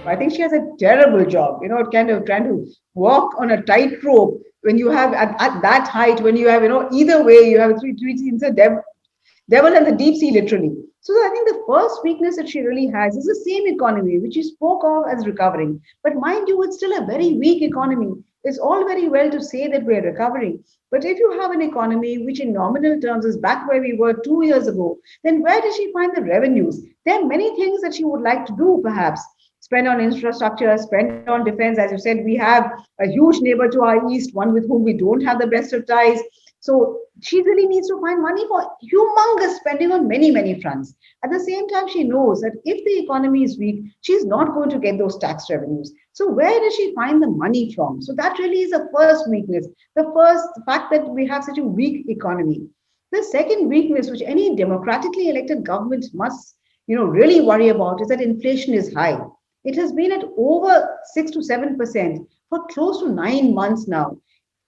I think she has a terrible job, kind of trying to walk on a tightrope when you have at that height, when you have, either way, you have three scenes, a devil and the deep sea, literally. So I think the first weakness that she really has is the same economy, which she spoke of as recovering. But mind you, it's still a very weak economy. It's all very well to say that we're recovering. But if you have an economy which in nominal terms is back where we were 2 years ago, then where does she find the revenues? There are many things that she would like to do, perhaps. Spend on infrastructure, spend on defense. As you said, we have a huge neighbor to our east, one with whom we don't have the best of ties. So she really needs to find money for humongous spending on many, many fronts. At the same time, she knows that if the economy is weak, she's not going to get those tax revenues. So where does she find the money from? So that really is the first weakness, the first fact that we have such a weak economy. The second weakness, which any democratically elected government must, really worry about, is that inflation is high. It has been at over 6 to 7% for close to 9 months now.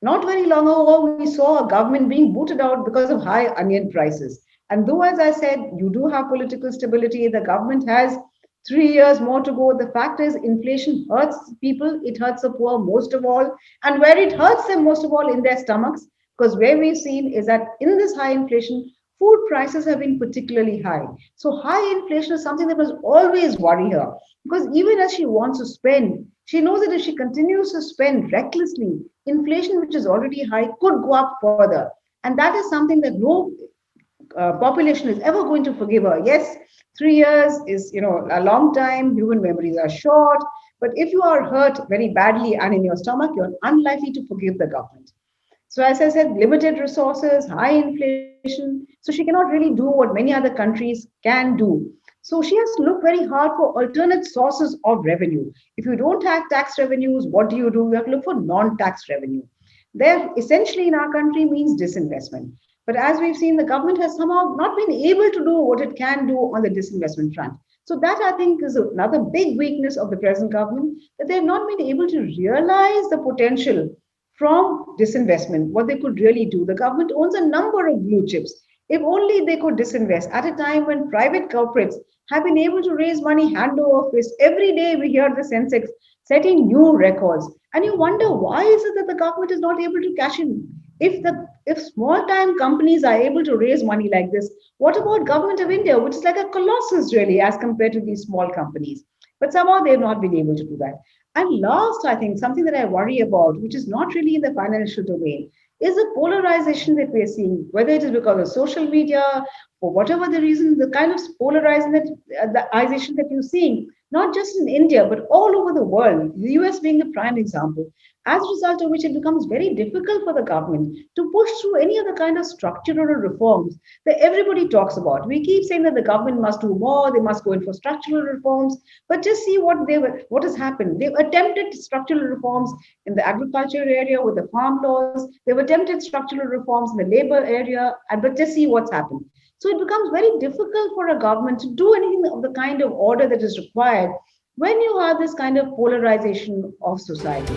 Not very long ago, we saw a government being booted out because of high onion prices. And though, as I said, you do have political stability, the government has 3 years more to go. The fact is, inflation hurts people, it hurts the poor most of all. And where it hurts them most of all, in their stomachs, because where we've seen is that in this high inflation, food prices have been particularly high. So, high inflation is something that must always worry her, because even as she wants to spend, she knows that if she continues to spend recklessly, inflation, which is already high, could go up further. And that is something that no population is ever going to forgive her. Yes, 3 years is, a long time. Human memories are short. But if you are hurt very badly and in your stomach, you're unlikely to forgive the government. So, as I said, limited resources, high inflation. So, she cannot really do what many other countries can do. So, she has to look very hard for alternate sources of revenue. If you don't have tax revenues, what do? You have to look for non tax revenue. There, essentially, in our country, means disinvestment. But as we've seen, the government has somehow not been able to do what it can do on the disinvestment front. So, that I think is another big weakness of the present government, that they have not been able to realize the potential from disinvestment, what they could really do. The government owns a number of blue chips. If only they could disinvest at a time when private corporates have been able to raise money hand over fist. Every day we hear the Sensex setting new records. And you wonder, why is it that the government is not able to cash in? If small time companies are able to raise money like this, what about Government of India, which is like a colossus really as compared to these small companies? But somehow they've not been able to do that. And last, I think something that I worry about, which is not really in the financial domain, is the polarization that we're seeing, whether it is because of social media or whatever the reason, the kind of polarization that you're seeing, not just in India, but all over the world, the US being the prime example, as a result of which it becomes very difficult for the government to push through any other kind of structural reforms that everybody talks about. We keep saying that the government must do more, they must go in for structural reforms, but just see what has happened. They've attempted structural reforms in the agriculture area with the farm laws, they've attempted structural reforms in the labor area, but just see what's happened. So it becomes very difficult for a government to do anything of the kind of order that is required when you have this kind of polarization of society.